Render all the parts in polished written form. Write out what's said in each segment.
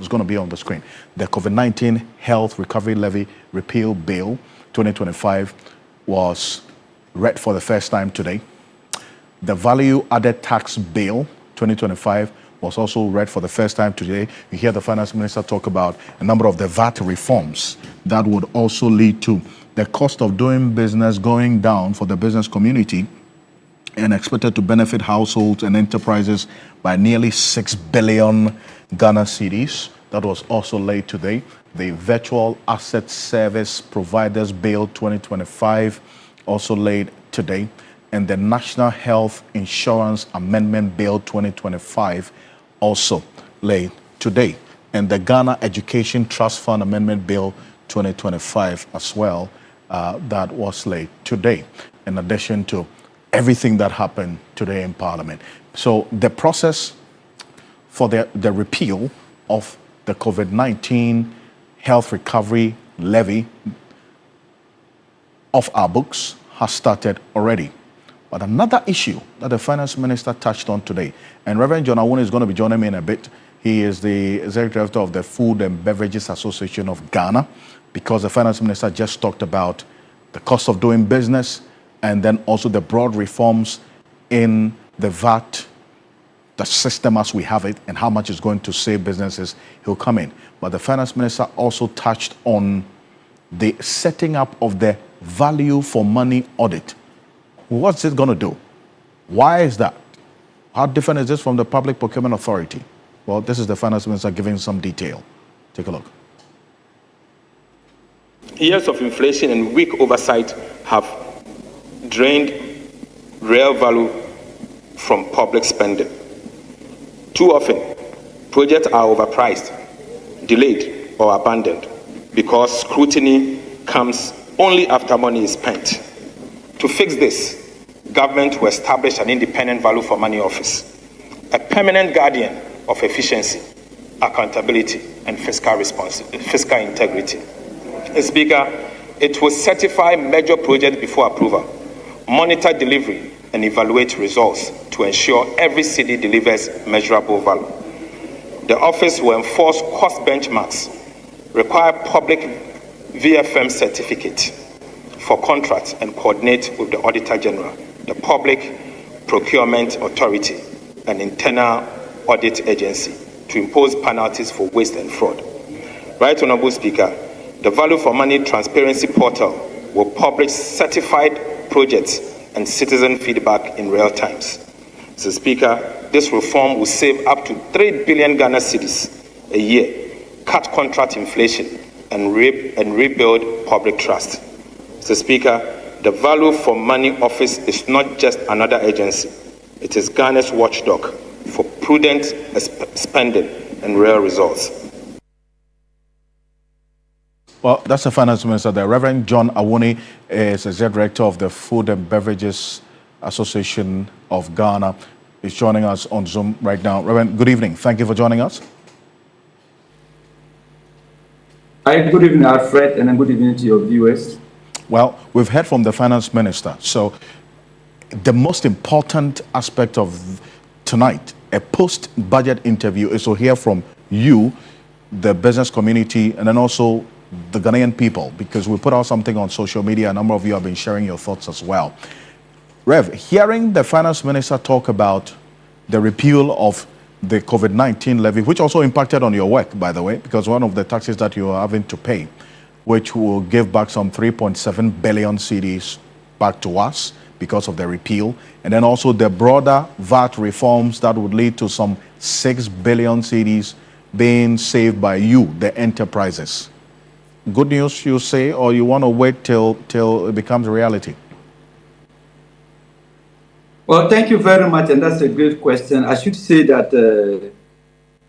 going to be on the screen. The COVID-19 Health Recovery Levy Repeal Bill 2025 was read for the first time today. The Value Added Tax Bill 2025 was also read for the first time today. You hear the Finance Minister talk about a number of the VAT reforms that would also lead to the cost of doing business going down for the business community and expected to benefit households and enterprises by nearly 6 billion Ghana cedis. That was also laid today. The Virtual Asset Service Providers Bill 2025 also laid today. And the National Health Insurance Amendment Bill 2025 also laid today. And the Ghana Education Trust Fund Amendment Bill 2025 as well, that was laid today, in addition to everything that happened today in Parliament. So the process for the repeal of the COVID-19 Health Recovery Levy off our books has started already. But another issue that the Finance Minister touched on today, and Reverend John Awuni is going to be joining me in a bit. He is the Executive Director of the Food and Beverages Association of Ghana, because the Finance Minister just talked about the cost of doing business and then also the broad reforms in the VAT, the system as we have it, and how much it's going to save businesses. He'll come in. But the Finance Minister also touched on the setting up of the value for money audit. What's it going to do? Why is that? How different is this from the Public Procurement Authority? Well, this is the Finance Minister giving some detail. Take a look. Years of inflation and weak oversight have drained real value from public spending. Too often, projects are overpriced, delayed, or abandoned because scrutiny comes only after money is spent. To fix this, government will establish an independent value for money office, a permanent guardian of efficiency, accountability, and fiscal integrity. Speaker, it will certify major projects before approval, monitor delivery, and evaluate results to ensure every city delivers measurable value. The office will enforce cost benchmarks, require public VFM certificate for contracts, and coordinate with the Auditor General, the Public Procurement Authority, and Internal Audit Agency to impose penalties for waste and fraud. Right Honourable Speaker, the Value for Money Transparency Portal will publish certified projects and citizen feedback in real times. Mr. Speaker, this reform will save up to 3 billion Ghana cedis a year, cut contract inflation, and rebuild public trust. Mr. Speaker, the Value for Money Office is not just another agency. It is Ghana's watchdog for prudent spending and real results. Well, that's the Finance Minister there. Reverend John Awuni is Executive Director of the Food and Beverages Association of Ghana. He's joining us on Zoom right now. Reverend, good evening. Thank you for joining us. Hi, good evening, Alfred, and good evening to your viewers. Well, we've heard from the Finance Minister. So the most important aspect of tonight, a post-budget interview, is to hear from you, the business community, and then also the Ghanaian people, because we put out something on social media. A number of you have been sharing your thoughts as well. Rev, hearing the Finance Minister talk about the repeal of the COVID-19 levy, which also impacted on your work, by the way, because one of the taxes that you are having to pay, which will give back some 3.7 billion cedis back to us because of the repeal, and then also the broader VAT reforms that would lead to some 6 billion cedis being saved by you, the enterprises. Good news, you say, or you want to wait till it becomes a reality? Well, thank you very much, and that's a great question. I should say that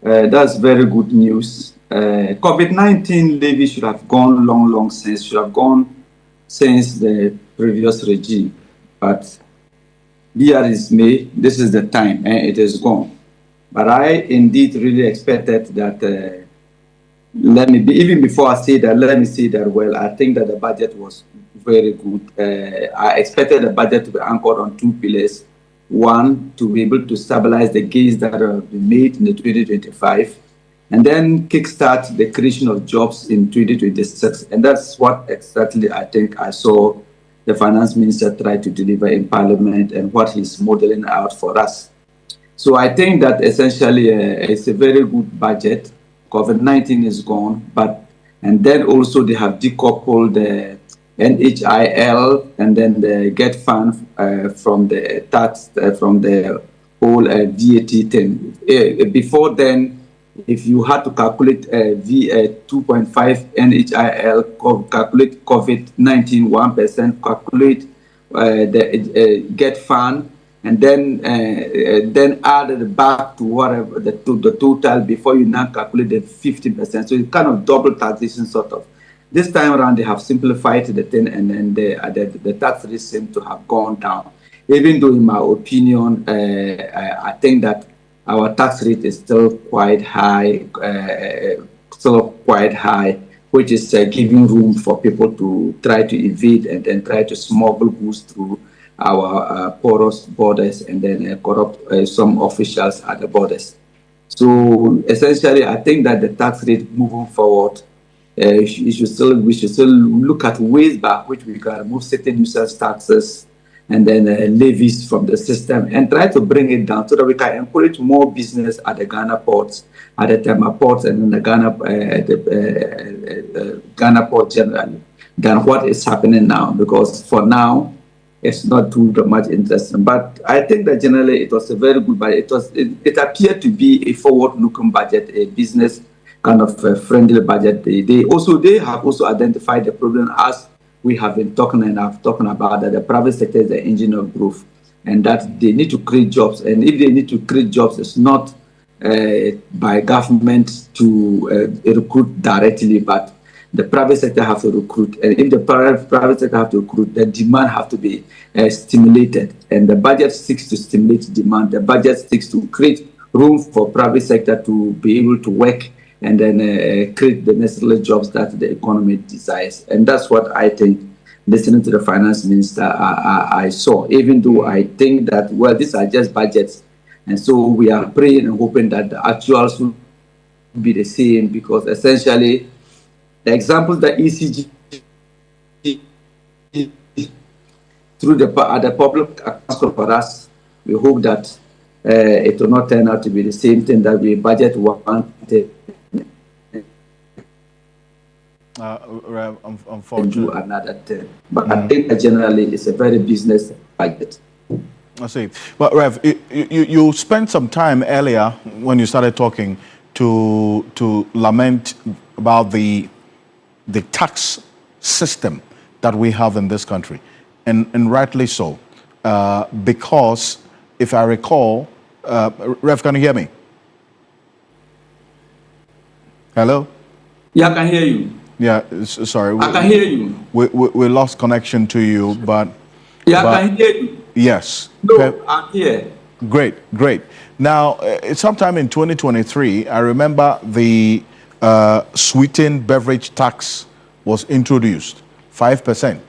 that's very good news. COVID-19 levy should have gone long since, should have gone since the previous regime. But be as it may, this is the time, and it is gone. But I indeed really expected that, even before I say that, let me say that, well, I think that the budget was very good. I expected the budget to be anchored on two pillars. One, to be able to stabilize the gains that have been made in the 2025, and then kickstart the creation of jobs in 2026. And that's what exactly I think I saw the finance minister try to deliver in Parliament and what he's modeling out for us. So I think that essentially it's a very good budget. COVID-19 is gone, and then also they have decoupled the NHIL and then the GET fund from the tax, from the whole VAT thing. Before then, if you had to calculate 2.5 NHIL, calculate COVID-19 1%, calculate the GET fund, and then add it back to whatever the total before you now calculate the 50%. So it's kind of double taxation sort of. This time around, they have simplified the thing, and then the tax rate seems to have gone down. Even though, in my opinion, I think that our tax rate is still quite high, which is giving room for people to try to evade and then try to smuggle goods through our porous borders and then corrupt some officials at the borders. So essentially, I think that the tax rate moving forward, we should still look at ways by which we can remove certain nuisance taxes and then levies from the system and try to bring it down so that we can encourage more business at the Ghana ports, at the Tema ports, and in the Ghana port generally than what is happening now. Because for now, it's not too much interesting. But I think that generally it was a very good budget. It appeared to be a forward-looking budget, a business kind of friendly budget. They have also identified the problem as we have been talking and I've talking about, that the private sector is the engine of growth and that they need to create jobs. And if they need to create jobs, it's not by government to recruit directly, but the private sector have to recruit. And if the private sector have to recruit, the demand have to be stimulated. And the budget seeks to stimulate demand. The budget seeks to create room for private sector to be able to work and then create the necessary jobs that the economy desires. And that's what I think, listening to the finance minister, I saw, even though I think that, well, these are just budgets. And so we are praying and hoping that the actuals will be the same, because essentially the examples that ECG through the public accounts for us, we hope that it will not turn out to be the same thing that we budget wanted. Unfortunately, do another thing. But I think that generally it's a very business budget. I see. But Rev, you spent some time earlier when you started talking to lament about the tax system that we have in this country, and rightly so, because if I recall, Rev, can you hear me? Hello? Yeah, I can hear you. Yeah, sorry. I can hear you. We lost connection to you, but... Yeah, I can hear you. Yes. No, okay. I'm here. Great. Now, sometime in 2023, I remember the sweetened beverage tax was introduced, 5%,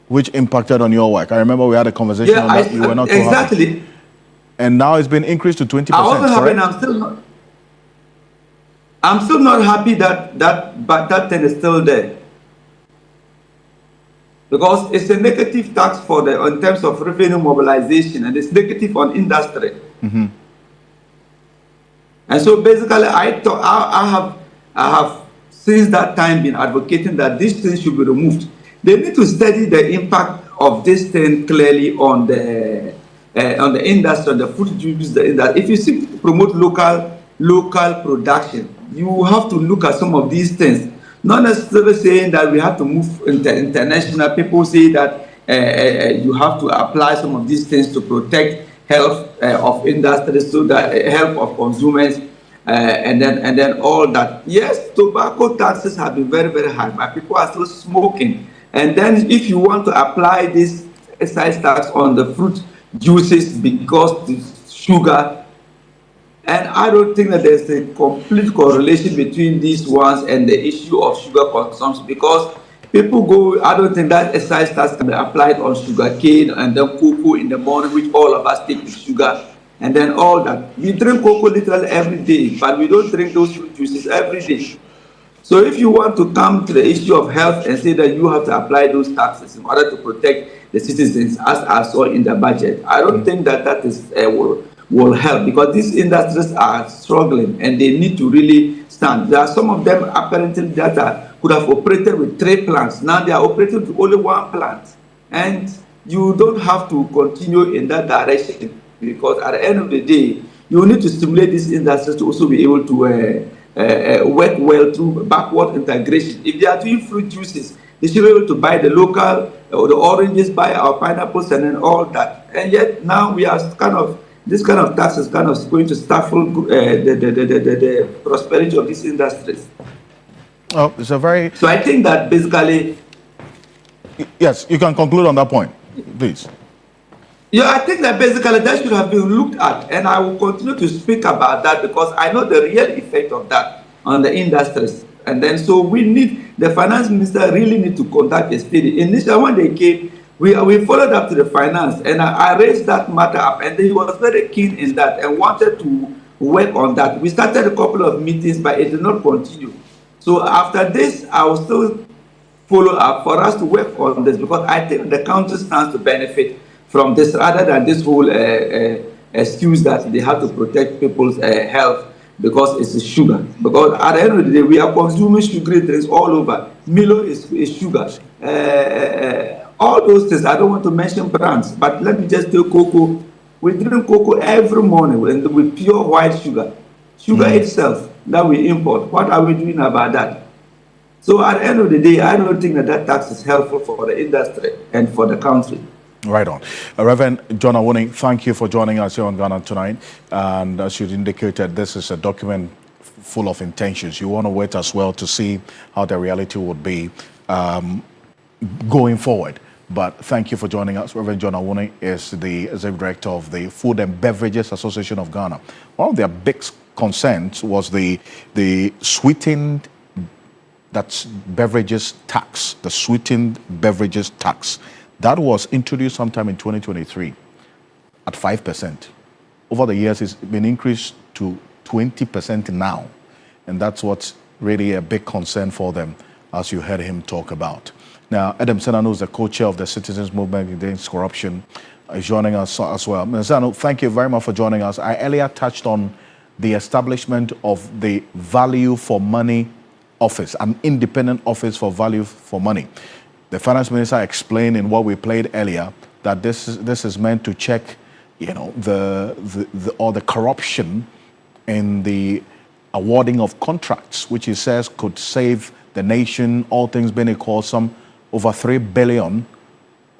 which impacted on your work. I remember we had a conversation on that. You were not too happy. Exactly. And now it's been increased to 20%. I wasn't happy, I'm still not happy that thing is still there, because it's a negative tax in terms of revenue mobilization, and it's negative on industry. Mm-hmm. And so basically, I have since that time been advocating that this thing should be removed. They need to study the impact of this thing clearly on the industry, on the food use. If you seek to promote local production, you have to look at some of these things. Not necessarily saying that we have to move international. People say that you have to apply some of these things to protect health of industry, so that health of consumers, and then all that. Yes, tobacco taxes have been very, very high, but people are still smoking. And then if you want to apply this excise tax on the fruit juices because the sugar, and I don't think that there's a complete correlation between these ones and the issue of sugar consumption, because I don't think that excise tax can be applied on sugar cane and then cocoa in the morning, which all of us take with sugar. and then all that. We drink cocoa literally every day, but we don't drink those fruit juices every day. So if you want to come to the issue of health and say that you have to apply those taxes in order to protect the citizens, as I saw in the budget, I don't think that that is will help, because these industries are struggling and they need to really stand. There are some of them apparently that could have operated with 3 plants. Now they are operating with only 1 plant, and you don't have to continue in that direction, because at the end of the day, you need to stimulate these industries to also be able to work well through backward integration. If they are doing fruit juices, they should be able to buy the local, or the oranges, buy our pineapples, and then all that. And yet now we are this kind of tax is kind of going to stifle the prosperity of these industries. Oh, it's a very... So I think that basically... Yes, you can conclude on that point, please. Yeah, I think that basically that should have been looked at, and I will continue to speak about that because I know the real effect of that on the industries. And then so we need, the finance minister really need to conduct a study. Initially when they came, we followed up to the finance, and I raised that matter up, and he was very keen in that and wanted to work on that. We started a couple of meetings, but it did not continue. So after this, I will still follow up for us to work on this, because I think the country stands to benefit from this, rather than this whole excuse that they have to protect people's health because it's sugar. Because at the end of the day, we are consuming sugary drinks all over. Milo is sugar. All those things, I don't want to mention brands, but let me just take cocoa. We drink cocoa every morning with pure white sugar. Sugar itself that we import. What are we doing about that? So at the end of the day, I don't think that tax is helpful for the industry and for the country. Right on. Reverend John Awuni, thank you for joining us here on Ghana Tonight. And as you indicated, this is a document full of intentions. You want to wait as well to see how the reality would be going forward. But thank you for joining us. Reverend John Awuni is the executive director of the Food and Beverages Association of Ghana. One of their big concerns was the sweetened beverages tax, the sweetened beverages tax. That was introduced sometime in 2023 at 5%. Over the years, it's been increased to 20% now. And that's what's really a big concern for them, as you heard him talk about. Now, Adam Senano is the co-chair of the Citizens Movement Against Corruption, is joining us as well. Mr. Senano, thank you very much for joining us. I earlier touched on the establishment of the Value for Money Office, an independent office for value for money. The finance minister explained in what we played earlier that this is meant to check, the corruption in the awarding of contracts, which he says could save the nation, all things being equal, some over 3 billion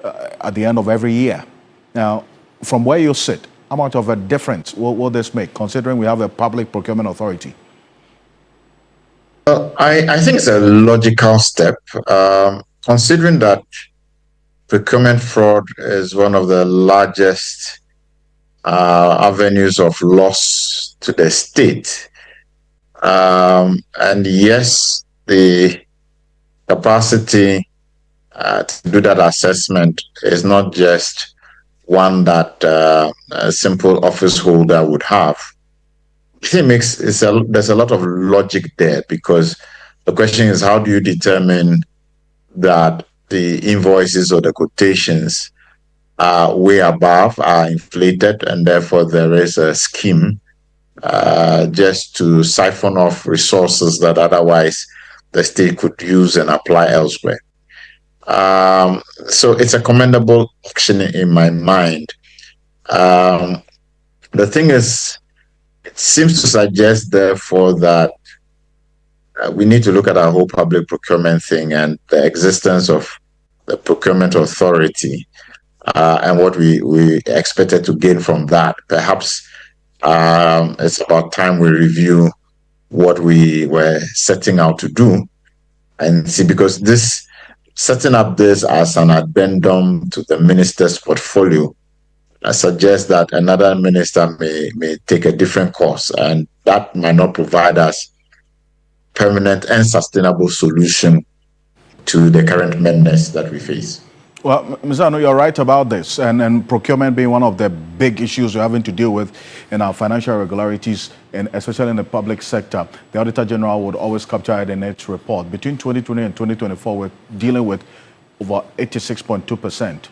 at the end of every year. Now, from where you sit, how much of a difference will this make, considering we have a public procurement authority? I think it's a logical step. Considering that procurement fraud is one of the largest avenues of loss to the state, and yes, the capacity to do that assessment is not just one that a simple office holder would have. I think there's a lot of logic there, because the question is, how do you determine that the invoices or the quotations are way above, are inflated, and therefore there is a scheme just to siphon off resources that otherwise the state could use and apply elsewhere. So it's a commendable action in my mind. The thing is, it seems to suggest, therefore, that we need to look at our whole public procurement thing and the existence of the procurement authority and what we expected to gain from that. Perhaps it's about time we review what we were setting out to do and see, because setting up this as an addendum to the minister's portfolio suggests that another minister may take a different course, and that might not provide us permanent and sustainable solution to the current madness that we face. Well, Mr. Anu, you're right about this, and procurement being one of the big issues we're having to deal with in our financial irregularities, and especially in the public sector. The Auditor General would always capture it in its report. Between 2020 and 2024, we're dealing with over 86.2%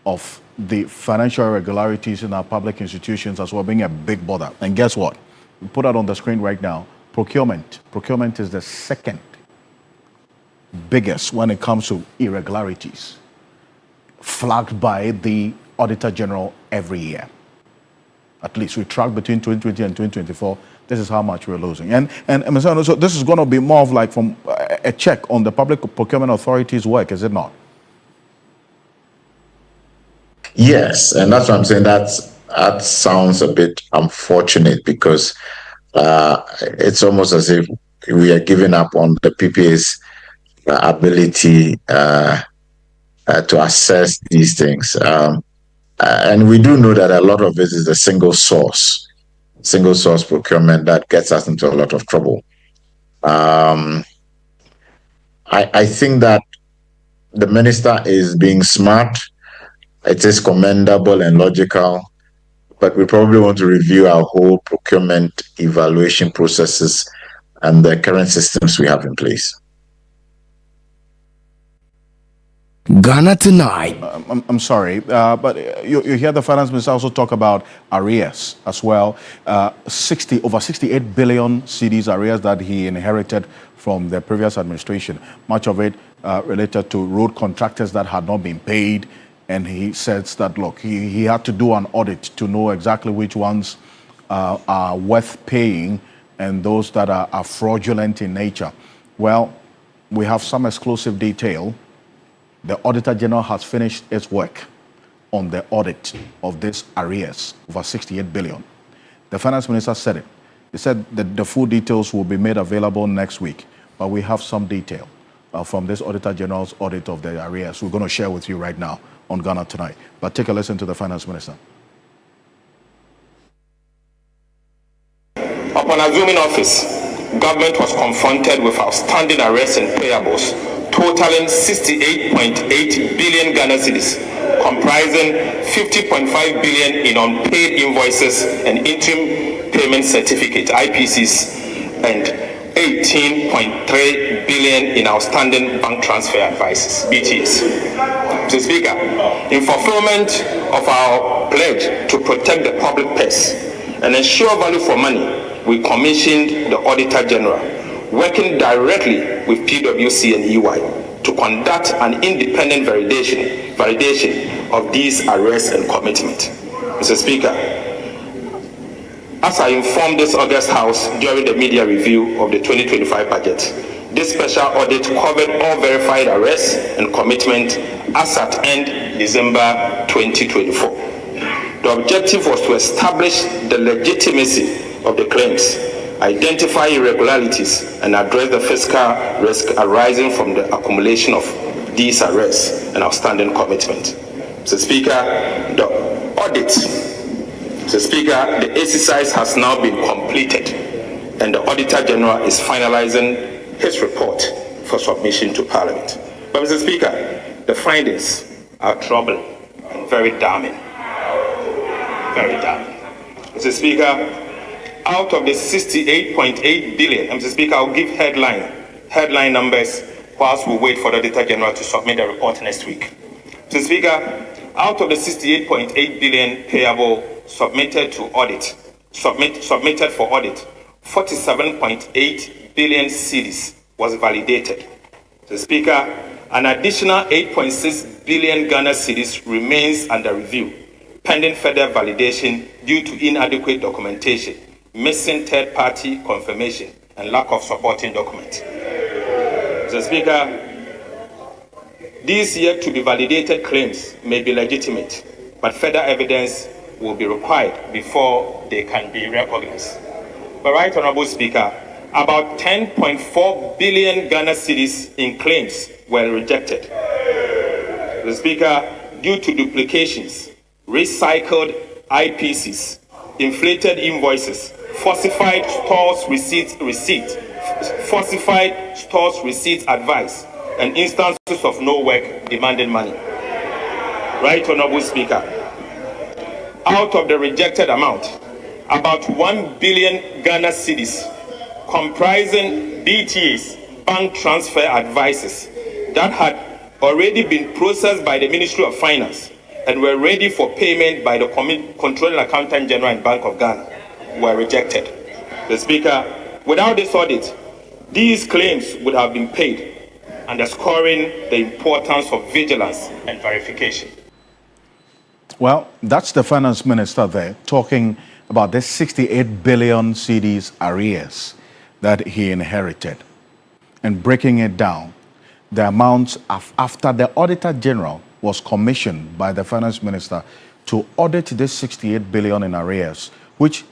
of the financial irregularities in our public institutions as well, being a big bother. And guess what? We put that on the screen right now. Procurement. Procurement is the second biggest when it comes to irregularities, flagged by the Auditor General every year. At least we track between 2020 and 2024. This is how much we're losing. And so this is going to be more of like from a check on the Public Procurement Authority's work, is it not? Yes, and that's what I'm saying. That sounds a bit unfortunate because it's almost as if we are giving up on the PPA's ability to assess these things. And we do know that a lot of it is a single source procurement that gets us into a lot of trouble. I think that the minister is being smart. It is commendable and logical, but we probably want to review our whole procurement evaluation processes and the current systems we have in place. Ghana Tonight. I'm sorry, but you hear the finance minister also talk about arrears as well. Over 68 billion cedis arrears that he inherited from the previous administration. Much of it related to road contractors that had not been paid. And he says that, look, he had to do an audit to know exactly which ones are worth paying and those that are fraudulent in nature. Well, we have some exclusive detail. The Auditor General has finished its work on the audit of this arrears, over 68 billion. The Finance Minister said it. He said that the full details will be made available next week, but we have some detail from this Auditor General's audit of the arrears. We're going to share with you right now on Ghana Tonight. But take a listen to the Finance Minister. Upon assuming office, government was confronted with outstanding arrears and payables totaling 68.8 billion Ghana cedis, comprising 50.5 billion in unpaid invoices and interim payment certificate (IPCs) and 18.3 billion in outstanding bank transfer advices (BTs). Mr. Speaker, in fulfillment of our pledge to protect the public purse and ensure value for money, we commissioned the Auditor General, working directly with PwC and EY, to conduct an independent validation of these arrears and commitment. Mr. Speaker, as I informed this August House during the media review of the 2025 budget, this special audit covered all verified arrears and commitment as at end December 2024. The objective was to establish the legitimacy of the claims, identify irregularities, and address the fiscal risk arising from the accumulation of these arrears and outstanding commitment. Mr. Speaker, the audit, Mr. Speaker, the exercise has now been completed, and the Auditor General is finalizing his report for submission to Parliament. But Mr. Speaker, the findings are troubling and very damning. Very damning. Mr. Speaker, out of the 68.8 billion, Mr. Speaker, I'll give headline numbers whilst we wait for the Auditor General to submit the report next week. Mr. Speaker, out of the 68.8 billion payable submitted for audit, 47.8 billion cedis was validated. Mr. Speaker, an additional 8.6 billion Ghana cedis remains under review, pending further validation due to inadequate documentation, missing third-party confirmation, and lack of supporting document. Mr. Speaker, these yet to be validated claims may be legitimate, but further evidence will be required before they can be recognized. But Right Honorable Speaker, about 10.4 billion Ghana cedis in claims were rejected. The Speaker, due to duplications, recycled IPCs, inflated invoices, falsified stores receipts advice, and instances of no work demanding money. Right, Honorable Speaker. Out of the rejected amount, about 1 billion Ghana cedis, comprising BTAs, bank transfer advices, that had already been processed by the Ministry of Finance and were ready for payment by the Controlling Accountant General and Bank of Ghana, were rejected. The Speaker, without this audit, these claims would have been paid, underscoring the importance of vigilance and verification. Well, that's the finance minister there talking about the 68 billion cedis arrears that he inherited and breaking it down. The amounts after the Auditor General was commissioned by the finance minister to audit this 68 billion in arrears, which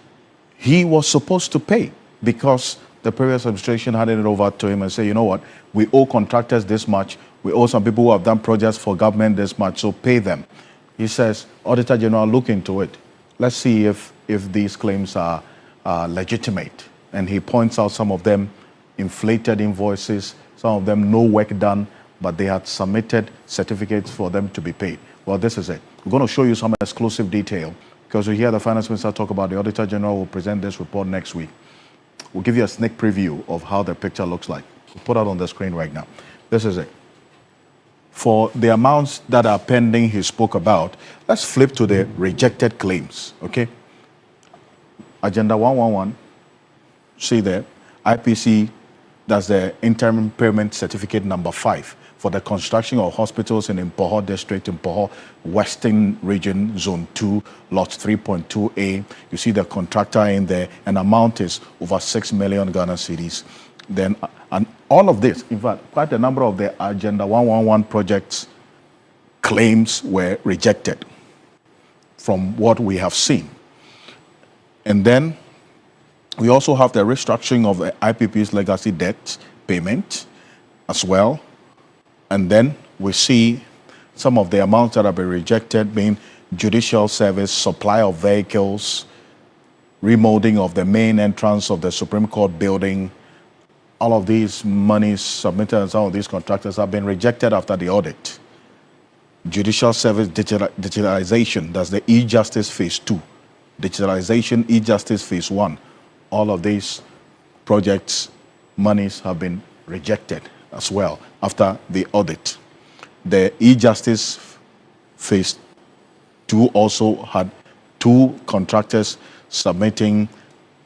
he was supposed to pay because the previous administration handed it over to him and said, you know what, we owe contractors this much, we owe some people who have done projects for government this much, so pay them. He says, Auditor General, look into it. Let's see if these claims are legitimate. And he points out some of them inflated invoices, some of them no work done, but they had submitted certificates for them to be paid. Well, this is it. We're going to show you some exclusive detail because we hear the finance minister talk about the Auditor General will present this report next week. We'll give you a sneak preview of how the picture looks like. We'll put it on the screen right now. This is it. For the amounts that are pending he spoke about, let's flip to the rejected claims, okay? Agenda 111, see there, IPC, that's the interim payment certificate number 5 for the construction of hospitals in Impoho District, Impoho Western Region, Zone 2, Lot 3.2A. You see the contractor in there, and amount is over 6 million Ghana cedis. Then, and all of this, in fact, quite a number of the Agenda 111 projects claims were rejected from what we have seen. And then we also have the restructuring of the IPP's legacy debt payment as well. And then we see some of the amounts that have been rejected being judicial service, supply of vehicles, remodeling of the main entrance of the Supreme Court building. All of these monies submitted and some of these contractors have been rejected after the audit. Judicial service digitalization, that's the e-justice phase 2. Digitalization, e-justice phase 1. All of these projects, monies have been rejected as well after the audit. The e-justice phase 2 also had 2 contractors submitting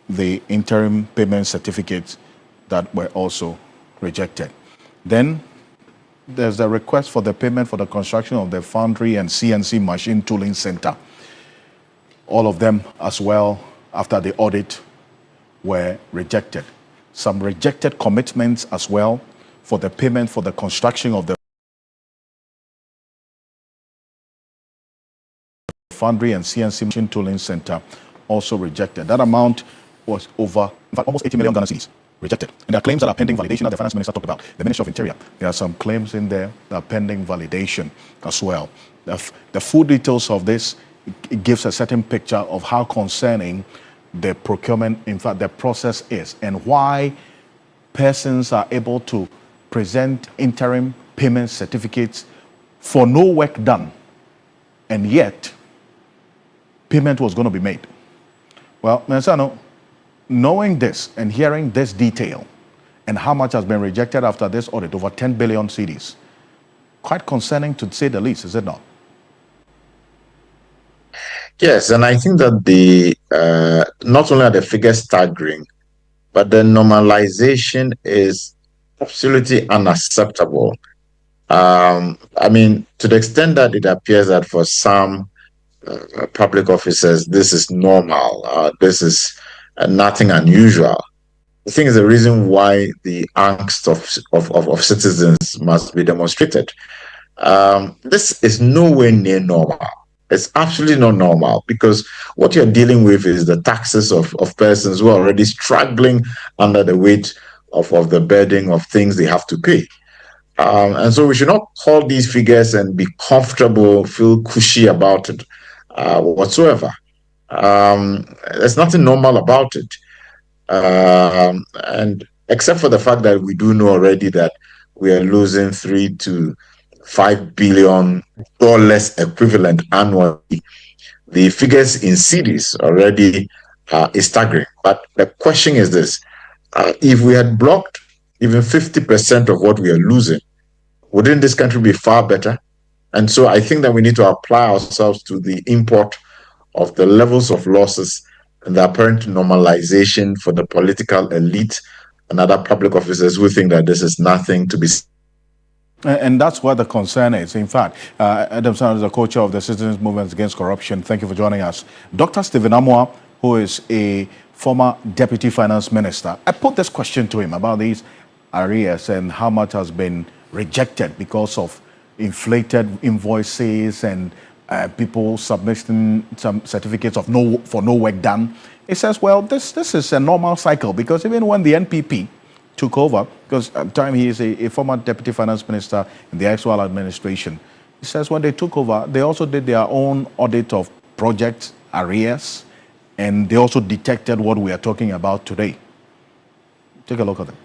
the interim payment certificates that were also rejected. Then there's a request for the payment for the construction of the foundry and CNC machine tooling center. All of them as well after the audit were rejected. Some rejected commitments as well for the payment for the construction of the foundry and CNC machine tooling center also rejected. That amount was over, in fact, almost 80 million Ghana cedis rejected. And there are claims that are pending validation that the finance minister talked about. The Ministry of Interior, there are some claims in there that are pending validation as well. The full details of this, it gives a certain picture of how concerning the procurement, in fact, the process is, and why persons are able to present interim payment certificates for no work done, and yet payment was going to be made. Well, Mensano, knowing this and hearing this detail and how much has been rejected after this audit, over 10 billion cedis, quite concerning to say the least, is it not? Yes, and I think that the not only are the figures staggering, but the normalization is absolutely unacceptable. I mean, to the extent that it appears that for some public officers, this is normal. This is nothing unusual. I think is the reason why the angst of citizens must be demonstrated. This is nowhere near normal. It's absolutely not normal, because what you're dealing with is the taxes of persons who are already struggling under the weight of the burden of things they have to pay. And so we should not call these figures and be comfortable, feel cushy about it whatsoever. There's nothing normal about it. And except for the fact that we do know already that we are losing 3 to $5 billion equivalent annually. The figures in cities already is staggering. But the question is this: if we had blocked even 50% of what we are losing, wouldn't this country be far better? And so I think that we need to apply ourselves to the import of the levels of losses and the apparent normalization for the political elite and other public officers who think that this is nothing to be. And that's what the concern is. In fact, Adam Sanders is the co-chair of the Citizens Movement Against Corruption. Thank you for joining us. Dr. Stephen Amoah, who is a former deputy finance minister, I put this question to him about these arrears and how much has been rejected because of inflated invoices and people submitting some certificates of for no work done. He says, well, this is a normal cycle, because even when the NPP took over, because at the time he is a former deputy finance minister in the actual administration, he says when they took over, they also did their own audit of project arrears, and they also detected what we are talking about today. Take a look at them.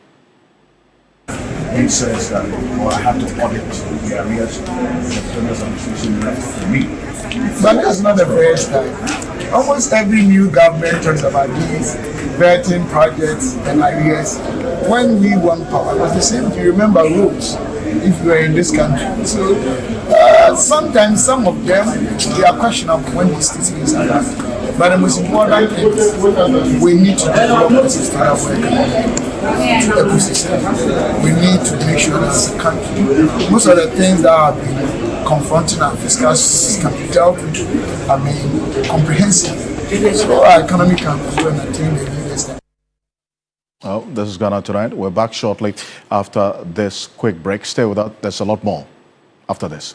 He says that, well, I have to audit the arrears. But that's not the first time. Almost every new government talks about these vetting projects and arrears. When we won power, it was the same. Do you remember roads? If you were in this country, so sometimes some of them they are questionable when these things are done. But the most important thing is we need to develop a sustainable ecosystem. We need to make sure that as a country, most of the things that have been confronting our fiscal systems can be dealt with, comprehensively. So our economy can grow, and I think they need this. Well, this is Ghana Tonight. We're back shortly after this quick break. Stay with us. There's a lot more after this.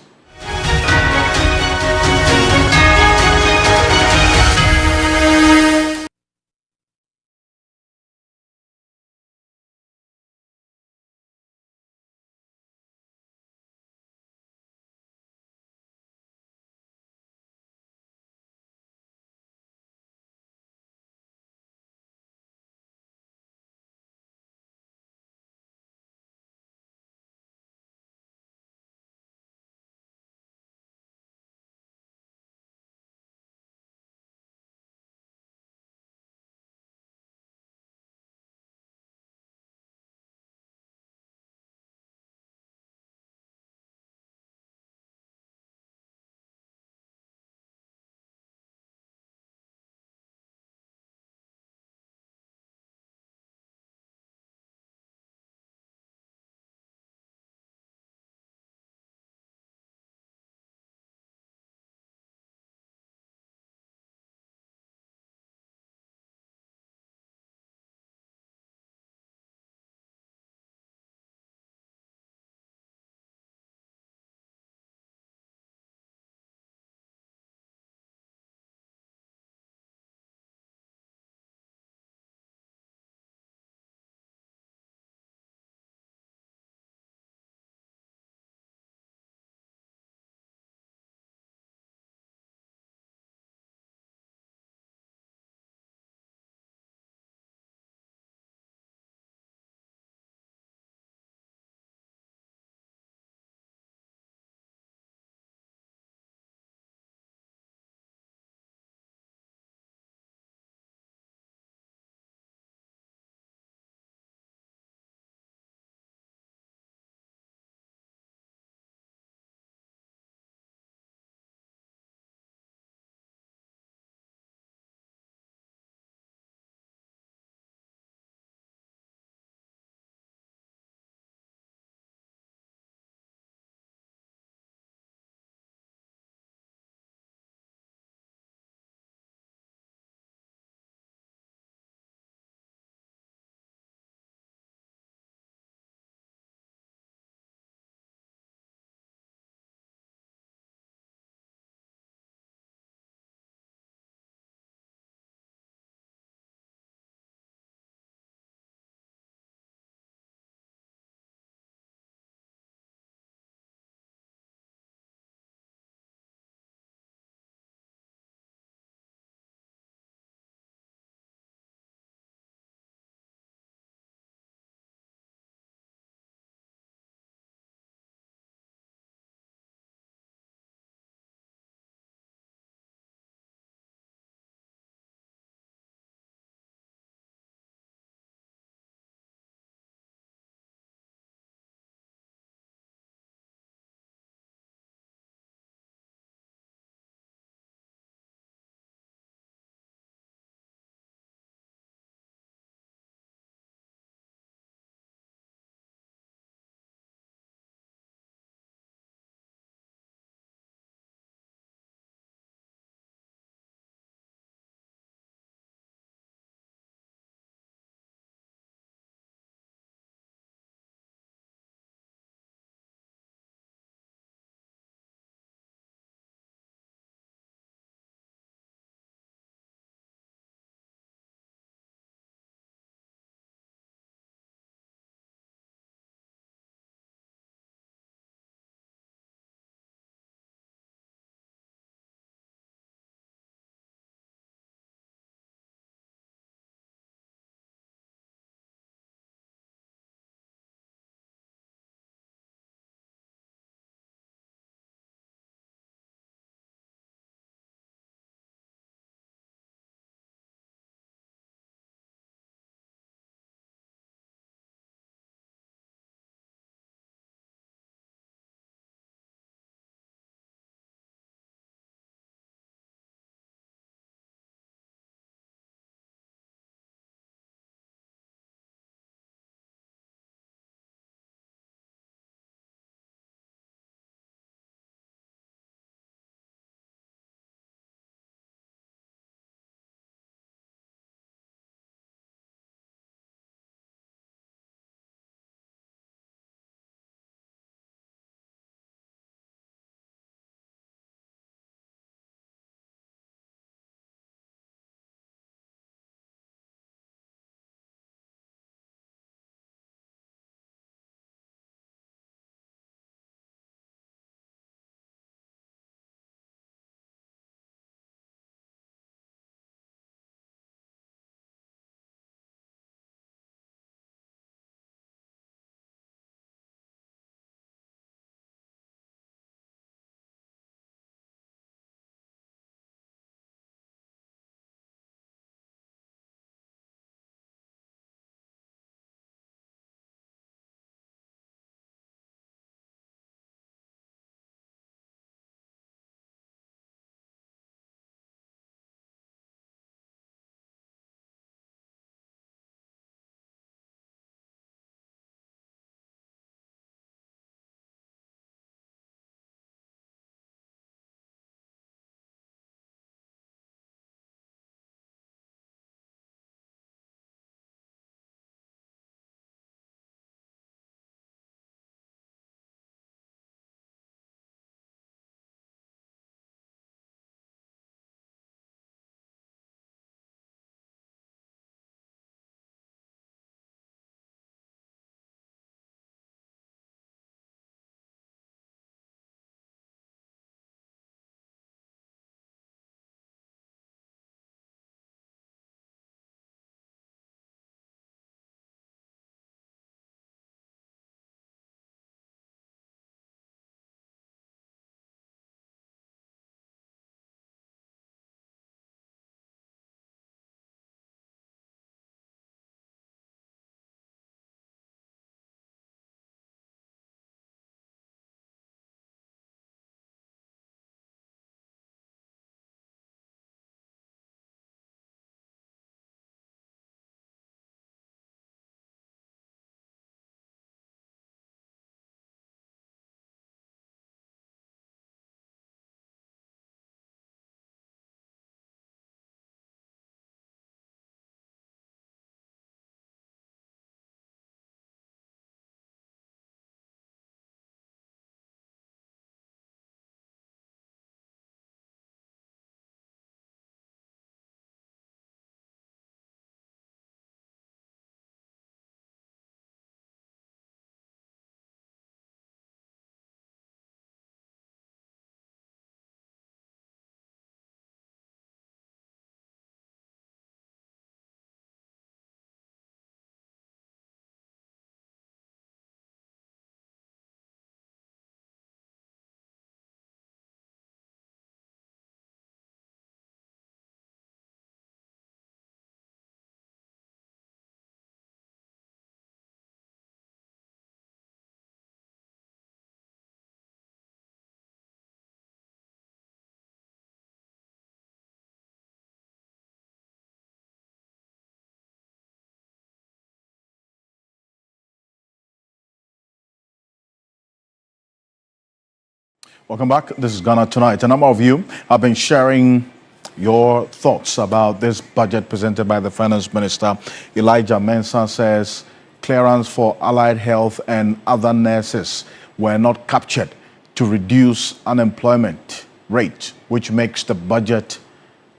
Welcome back. This is Ghana Tonight. A number of you have been sharing your thoughts about this budget presented by the Finance Minister. Elijah Mensah says clearance for allied health and other nurses were not captured to reduce unemployment rate, which makes the budget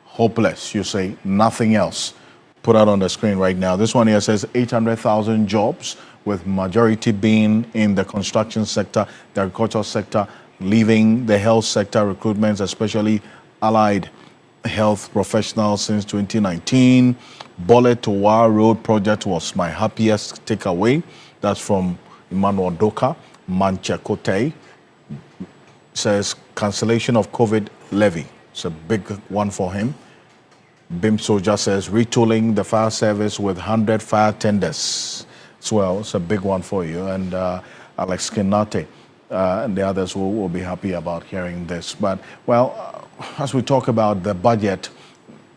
hopeless. You say nothing else. Put out on the screen right now. This one here says 800,000 jobs, with majority being in the construction sector, the agricultural sector, leaving the health sector recruitments, especially allied health professionals since 2019. Bole to Wa Road project was my happiest takeaway. That's from Emmanuel Doka. Manchekote says cancellation of COVID levy. It's a big one for him. BIM Soldier says retooling the fire service with 100 fire tenders. As well, it's a big one for you. And Alex Kinate and the others will be happy about hearing this. But, well, as we talk about the budget,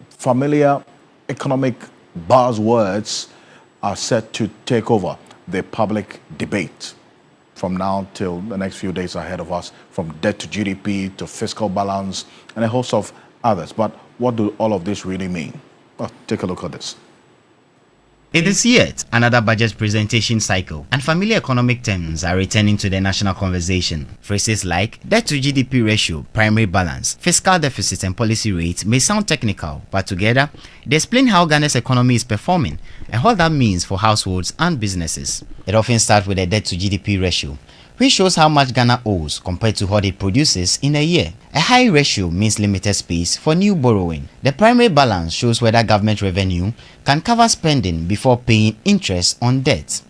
familiar economic buzzwords are set to take over the public debate from now till the next few days ahead of us, from debt to GDP to fiscal balance and a host of others. But what do all of this really mean? Well, take a look at this. It is yet another budget presentation cycle, and familiar economic terms are returning to the national conversation. Phrases like debt to GDP ratio, primary balance, fiscal deficit, and policy rate may sound technical, but together they explain how Ghana's economy is performing and what that means for households and businesses. It often starts with a debt to GDP ratio, which shows how much Ghana owes compared to what it produces in a year. A high ratio means limited space for new borrowing. The primary balance shows whether government revenue can cover spending before paying interest on debt.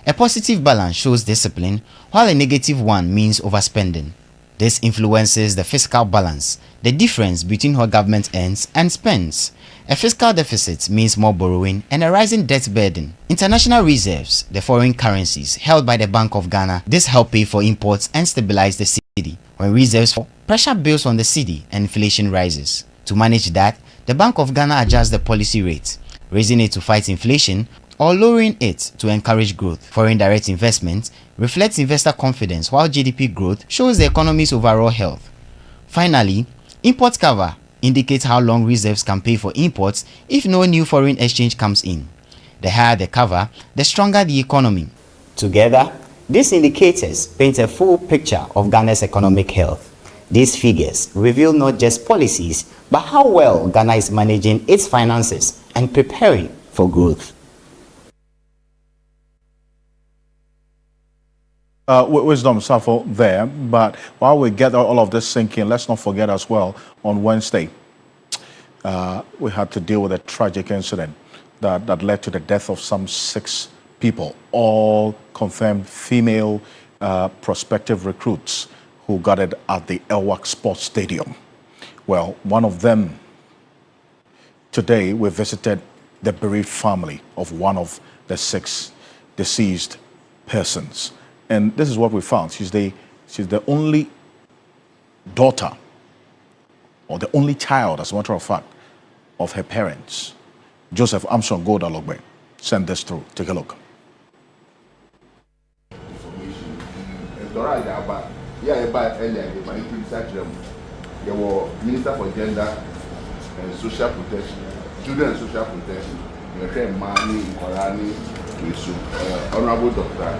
A positive balance shows discipline, while a negative one means overspending. This influences the fiscal balance, the difference between what government earns and spends. A fiscal deficit means more borrowing and a rising debt burden. International reserves, the foreign currencies held by the Bank of Ghana, this help pay for imports and stabilize the cedi. When reserves fall, pressure builds on the cedi and inflation rises. To manage that, the Bank of Ghana adjusts the policy rate, raising it to fight inflation or lowering it to encourage growth. Foreign direct investment reflects investor confidence, while GDP growth shows the economy's overall health. Finally, import cover indicates how long reserves can pay for imports if no new foreign exchange comes in. The higher the cover, the stronger the economy. Together, these indicators paint a full picture of Ghana's economic health. These figures reveal not just policies, but how well Ghana is managing its finances and preparing for growth. Wisdom Safo there, but while we get all of this sinking, let's not forget as well, on Wednesday, we had to deal with a tragic incident that led to the death of some 6 people, all confirmed female prospective recruits who got it at the Elwak Sports Stadium. Well, one of them, today we visited the bereaved family of one of the 6 deceased persons. And this is what we found. She's the only daughter, or the only child, as a matter of fact, of her parents. Joseph Armstrong Godalogbe sent this through. Take a look. Minister for Gender and Social Protection, Children and Social Protection, Honorable Doctor.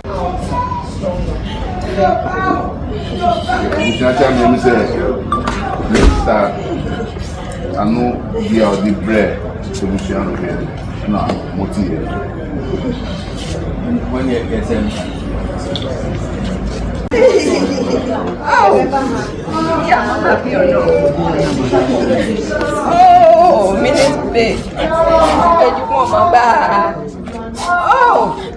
I know we are the bread solution here. No, motive. When you get them. Oh, yeah, I'm happy or no? Oh, minute big. And you want my bag. Oh.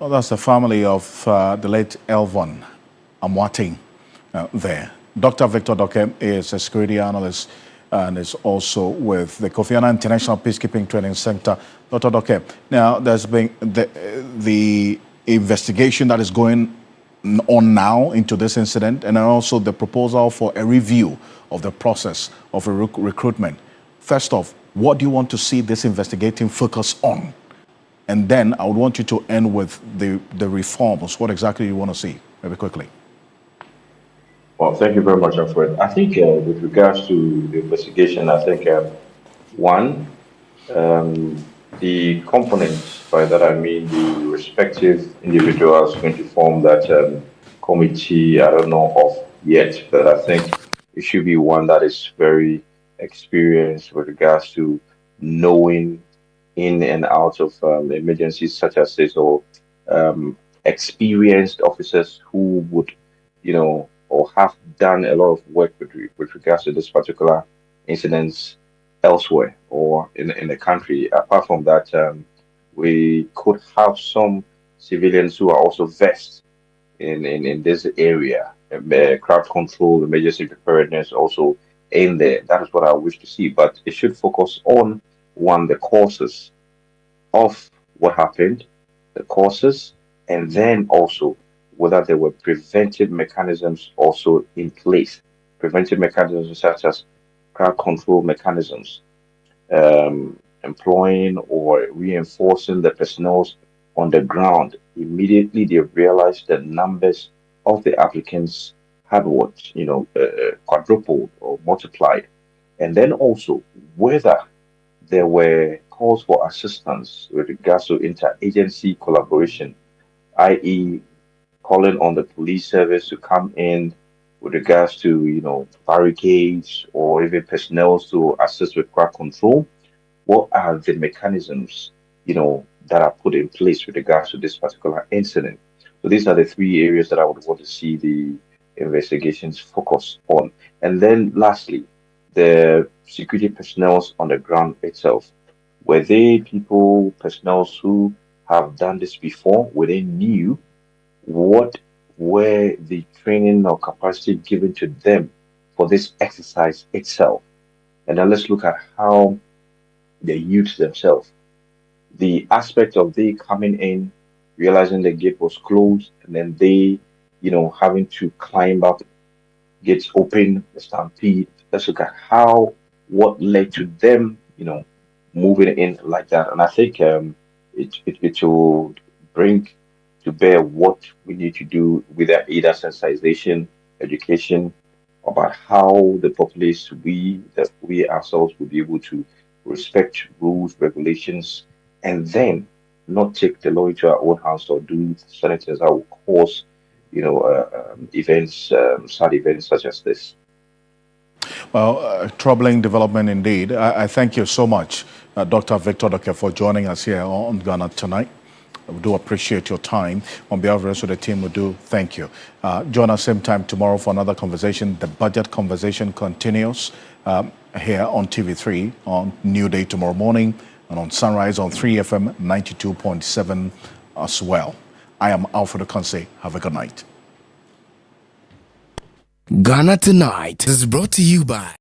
Well, that's the family of the late Elvon Amwati there. Dr. Victor Doke is a security analyst and is also with the Kofi Annan International Peacekeeping Training Center. Dr. Doke, now there's been the investigation that is going on now into this incident, and then also the proposal for a review of the process of a recruitment. First off, what do you want to see this investigating focus on? And then I would want you to end with the reforms. What exactly you want to see? Maybe quickly. Well, thank you very much, Alfred. I think with regards to the investigation, I think one, the components, by that I mean the respective individuals going to form that committee, I don't know of yet, but I think it should be one that is very experienced with regards to knowing in and out of emergencies such as this, or experienced officers who would, or have done a lot of work with regards to this particular incidents elsewhere or in the country. Apart from that, we could have some civilians who are also versed in this area, crowd control, emergency preparedness also in there. That is what I wish to see. But it should focus on, one, the causes of what happened, the causes, and then also whether there were preventive mechanisms also in place. Preventive mechanisms such as crowd control mechanisms, employing or reinforcing the personnel on the ground. Immediately they realized the numbers of the applicants had quadrupled or multiplied. And then also whether there were calls for assistance with regards to interagency collaboration, i.e., calling on the police service to come in with regards to, barricades or even personnel to assist with crowd control. What are the mechanisms, that are put in place with regards to this particular incident? So these are the three areas that I would want to see the investigations focus on. And then lastly, the security personnel on the ground itself. Were they personnel who have done this before? Were they new? What were the training or capacity given to them for this exercise itself? And then let's look at how they use themselves. The aspect of they coming in, realizing the gate was closed, and then they, having to climb up, gates open, the stampede. Let's look at what led to them, moving in like that. And I think it will bring to bear what we need to do with either sensitization, education, about how the populace, we ourselves will be able to respect rules, regulations, and then not take the law into our own hands or do certain things that will cause, events, sad events such as this. Well, troubling development indeed. I thank you so much, Dr. Victor Doke, for joining us here on Ghana Tonight. We do appreciate your time. On behalf of the rest of the team, we do thank you. Join us same time tomorrow for another conversation. The budget conversation continues here on TV3 on New Day tomorrow morning and on Sunrise on 3FM 92.7 as well. I am Alfred Ocansey. Have a good night. Ghana Tonight is brought to you by